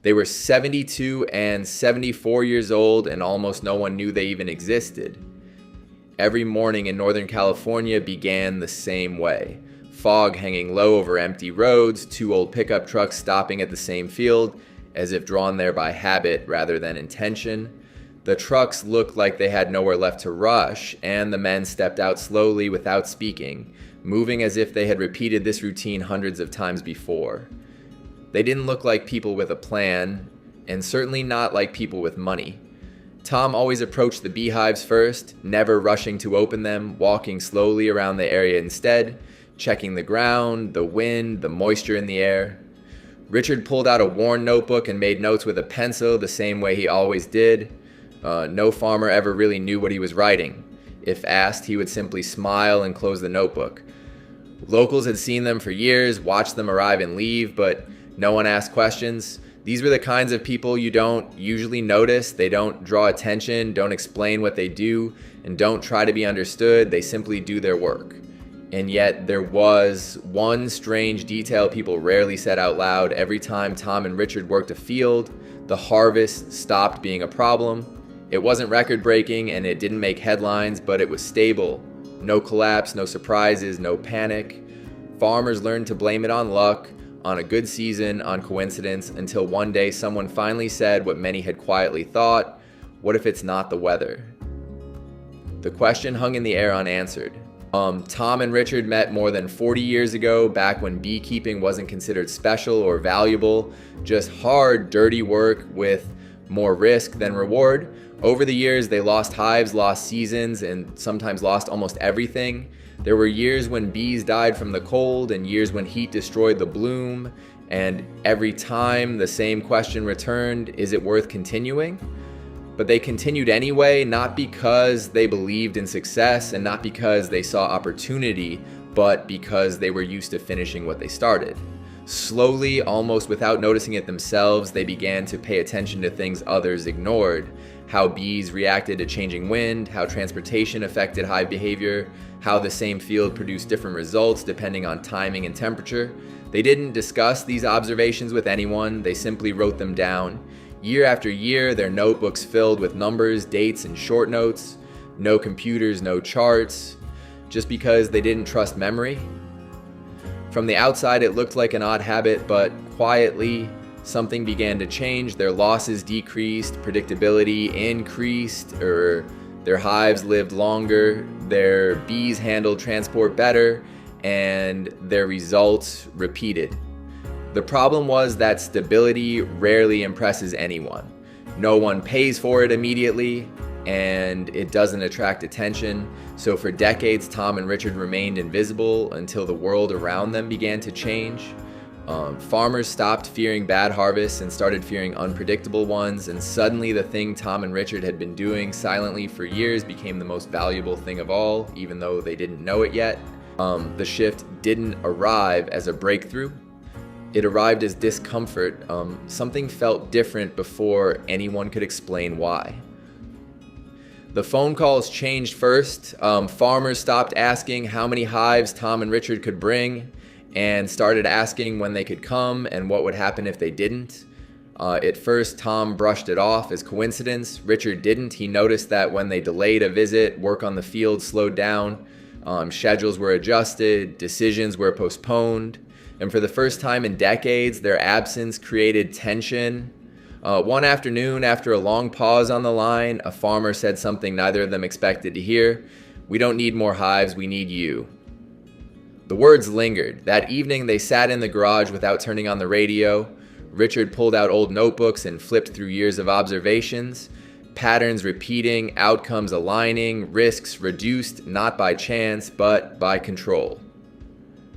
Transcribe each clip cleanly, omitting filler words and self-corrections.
They were 72 and 74 years old, and almost no one knew they even existed. Every morning in Northern California began the same way. Fog hanging low over empty roads, two old pickup trucks stopping at the same field, as if drawn there by habit rather than intention. The trucks looked like they had nowhere left to rush, and the men stepped out slowly without speaking, moving as if they had repeated this routine hundreds of times before. They didn't look like people with a plan, and certainly not like people with money. Tom always approached the beehives first, never rushing to open them, walking slowly around the area instead, checking the ground, the wind, the moisture in the air. Richard pulled out a worn notebook and made notes with a pencil the same way he always did. No farmer ever really knew what he was writing. If asked, he would simply smile and close the notebook. Locals had seen them for years, watched them arrive and leave, but no one asked questions. These were the kinds of people you don't usually notice. They don't draw attention, don't explain what they do, and don't try to be understood. They simply do their work. And yet there was one strange detail people rarely said out loud. Every time Tom and Richard worked a field, the harvest stopped being a problem. It wasn't record-breaking and it didn't make headlines, but it was stable. No collapse, no surprises, no panic. Farmers learned to blame it on luck, on a good season, on coincidence, until one day someone finally said what many had quietly thought: what if it's not the weather? The question hung in the air unanswered. Tom and Richard met more than 40 years ago, back when beekeeping wasn't considered special or valuable, just hard, dirty work with more risk than reward. Over the years, they lost hives, lost seasons, and sometimes lost almost everything. There were years when bees died from the cold and years when heat destroyed the bloom, and every time the same question returned: is it worth continuing? But they continued anyway, not because they believed in success and not because they saw opportunity, but because they were used to finishing what they started. Slowly, almost without noticing it themselves, they began to pay attention to things others ignored: how bees reacted to changing wind, how transportation affected hive behavior, how the same field produced different results depending on timing and temperature. They didn't discuss these observations with anyone, they simply wrote them down. Year after year, their notebooks filled with numbers, dates, and short notes. No computers, no charts, just because they didn't trust memory. From the outside, it looked like an odd habit, but quietly, something began to change. Their losses decreased, predictability increased, their hives lived longer, their bees handled transport better, and their results repeated. The problem was that stability rarely impresses anyone. No one pays for it immediately, and it doesn't attract attention. So for decades, Tom and Richard remained invisible until the world around them began to change. Farmers stopped fearing bad harvests and started fearing unpredictable ones, and suddenly the thing Tom and Richard had been doing silently for years became the most valuable thing of all, even though they didn't know it yet. The shift didn't arrive as a breakthrough. It arrived as discomfort. Something felt different before anyone could explain why. The phone calls changed first. Farmers stopped asking how many hives Tom and Richard could bring and started asking when they could come and what would happen if they didn't. At first, Tom brushed it off as coincidence. Richard didn't. He noticed that when they delayed a visit, work on the field slowed down, schedules were adjusted, decisions were postponed. And for the first time in decades, their absence created tension. One afternoon, after a long pause on the line, a farmer said something neither of them expected to hear: "We don't need more hives, we need you." The words lingered. That evening, they sat in the garage without turning on the radio. Richard pulled out old notebooks and flipped through years of observations, patterns repeating, outcomes aligning, risks reduced not by chance, but by control.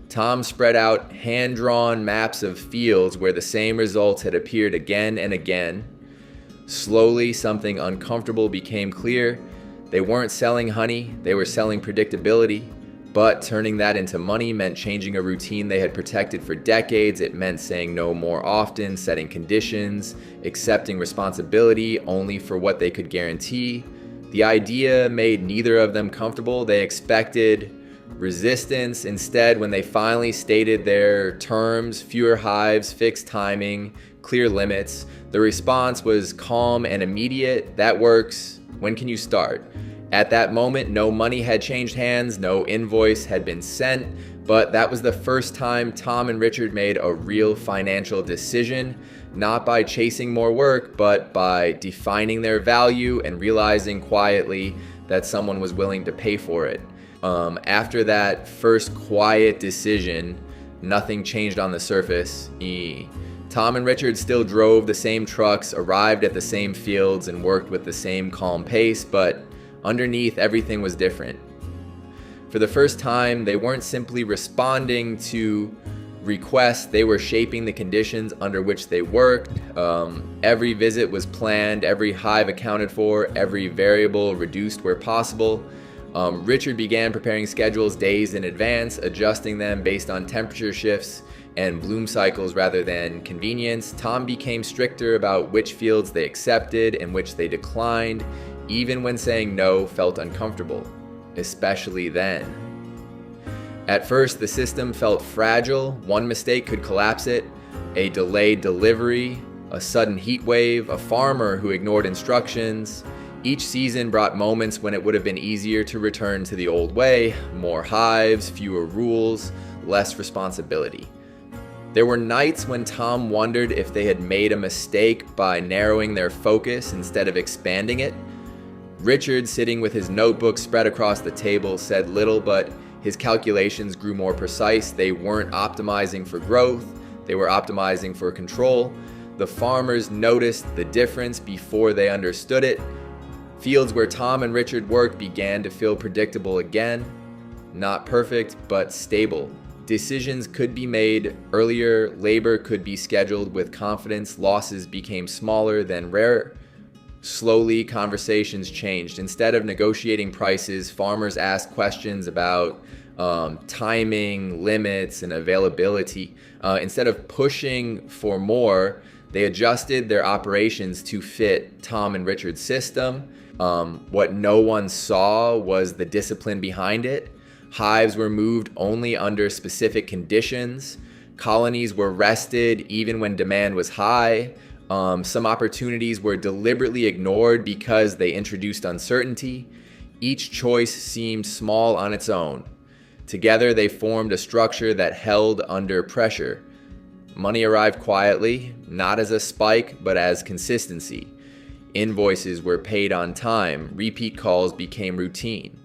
Tom spread out hand-drawn maps of fields where the same results had appeared again and again. Slowly, something uncomfortable became clear. They weren't selling honey, they were selling predictability. But turning that into money meant changing a routine they had protected for decades. It meant saying no more often, setting conditions, accepting responsibility only for what they could guarantee. The idea made neither of them comfortable. They expected resistance. Instead, when they finally stated their terms, fewer hives, fixed timing, clear limits, the response was calm and immediate. That works. When can you start? At that moment, no money had changed hands, no invoice had been sent, but that was the first time Tom and Richard made a real financial decision, not by chasing more work, but by defining their value and realizing quietly that someone was willing to pay for it. After that first quiet decision, nothing changed on the surface. Tom and Richard still drove the same trucks, arrived at the same fields, and worked with the same calm pace, but underneath, everything was different. For the first time, they weren't simply responding to requests, they were shaping the conditions under which they worked. Every visit was planned, every hive accounted for, every variable reduced where possible. Richard began preparing schedules days in advance, adjusting them based on temperature shifts and bloom cycles rather than convenience. Tom became stricter about which fields they accepted and which they declined, even when saying no felt uncomfortable, especially then. At first, the system felt fragile. One mistake could collapse it. A delayed delivery, a sudden heat wave, a farmer who ignored instructions. Each season brought moments when it would have been easier to return to the old way, more hives, fewer rules, less responsibility. There were nights when Tom wondered if they had made a mistake by narrowing their focus instead of expanding it. Richard, sitting with his notebook spread across the table, said little, but his calculations grew more precise. They weren't optimizing for growth, they were optimizing for control. The farmers noticed the difference before they understood it. Fields where Tom and Richard worked began to feel predictable again. Not perfect, but stable. Decisions could be made earlier, labor could be scheduled with confidence, losses became smaller than rare. Slowly, conversations changed. Instead of negotiating prices, farmers asked questions about timing, limits, and availability. Instead of pushing for more, they adjusted their operations to fit Tom and Richard's system. What no one saw was the discipline behind it. Hives were moved only under specific conditions. Colonies were rested even when demand was high. Some opportunities were deliberately ignored because they introduced uncertainty. Each choice seemed small on its own. Together, they formed a structure that held under pressure. Money arrived quietly, not as a spike, but as consistency. Invoices were paid on time. Repeat calls became routine.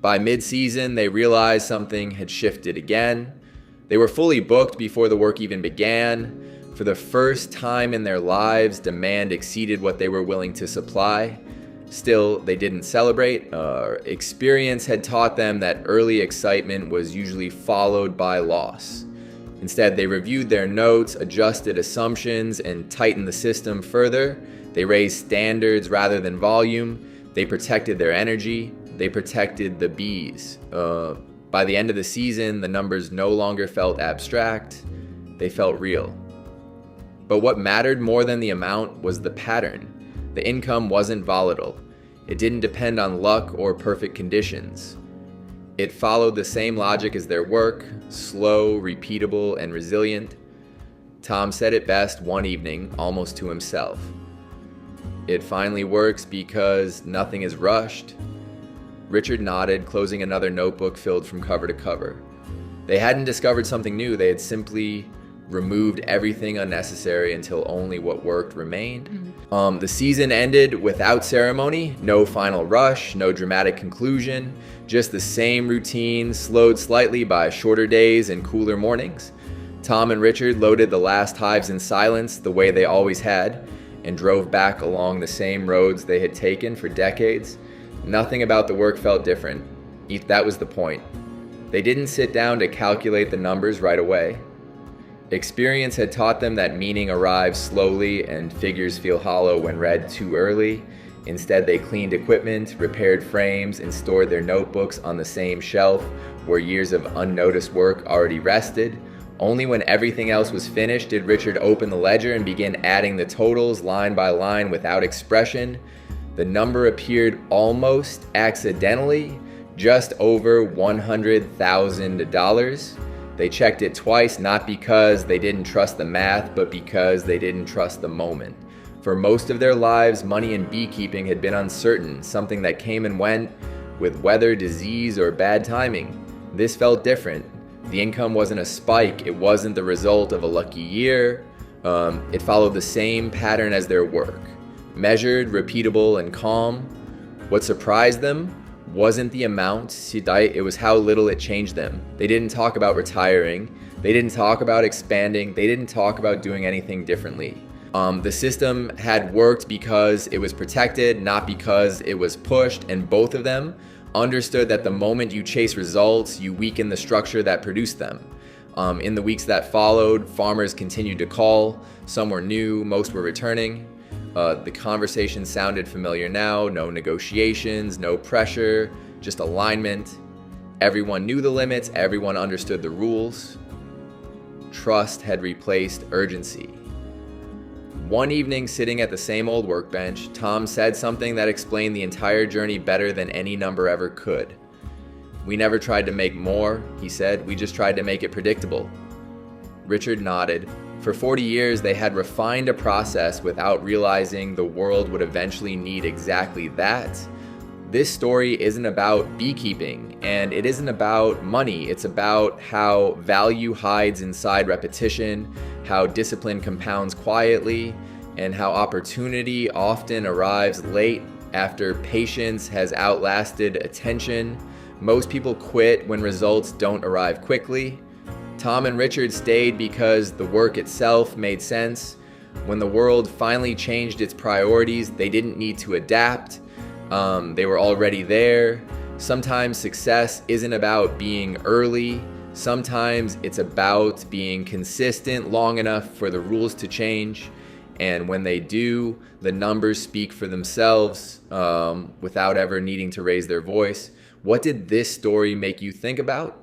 By mid-season, they realized something had shifted again. They were fully booked before the work even began. For the first time in their lives, demand exceeded what they were willing to supply. Still, they didn't celebrate. Experience had taught them that early excitement was usually followed by loss. Instead, they reviewed their notes, adjusted assumptions, and tightened the system further. They raised standards rather than volume. They protected their energy. They protected the bees. By the end of the season, the numbers no longer felt abstract. They felt real. But what mattered more than the amount was the pattern. The income wasn't volatile. It didn't depend on luck or perfect conditions. It followed the same logic as their work, slow, repeatable, and resilient. Tom said it best one evening, almost to himself. It finally works because nothing is rushed. Richard nodded, closing another notebook filled from cover to cover. They hadn't discovered something new, they had simply removed everything unnecessary until only what worked remained. The season ended without ceremony, no final rush, no dramatic conclusion, just the same routine, slowed slightly by shorter days and cooler mornings. Tom and Richard loaded the last hives in silence, the way they always had, and drove back along the same roads they had taken for decades. Nothing about the work felt different. That was the point. They didn't sit down to calculate the numbers right away. Experience had taught them that meaning arrives slowly and figures feel hollow when read too early. Instead, they cleaned equipment, repaired frames, and stored their notebooks on the same shelf where years of unnoticed work already rested. Only when everything else was finished did Richard open the ledger and begin adding the totals line by line without expression. The number appeared almost accidentally, just over $100,000. They checked it twice, not because they didn't trust the math, but because they didn't trust the moment. For most of their lives, money in beekeeping had been uncertain, something that came and went with weather, disease, or bad timing. This felt different. The income wasn't a spike. It wasn't the result of a lucky year. It followed the same pattern as their work. Measured, repeatable, and calm. What surprised them wasn't the amount, it was how little it changed them. They didn't talk about retiring. They didn't talk about expanding. They didn't talk about doing anything differently. The system had worked because it was protected, not because it was pushed, and both of them understood that the moment you chase results, you weaken the structure that produced them. In the weeks that followed, farmers continued to call. Some were new, most were returning. The conversation sounded familiar now. No negotiations, no pressure, just alignment. Everyone knew the limits, everyone understood the rules. Trust had replaced urgency. One evening, sitting at the same old workbench, Tom said something that explained the entire journey better than any number ever could. "We never tried to make more," he said. "We just tried to make it predictable." Richard nodded. For 40 years, they had refined a process without realizing the world would eventually need exactly that. This story isn't about beekeeping, and it isn't about money. It's about how value hides inside repetition, how discipline compounds quietly, and how opportunity often arrives late after patience has outlasted attention. Most people quit when results don't arrive quickly. Tom and Richard stayed because the work itself made sense. When the world finally changed its priorities, they didn't need to adapt. They were already there. Sometimes success isn't about being early. Sometimes it's about being consistent long enough for the rules to change. And when they do, the numbers speak for themselves without ever needing to raise their voice. What did this story make you think about?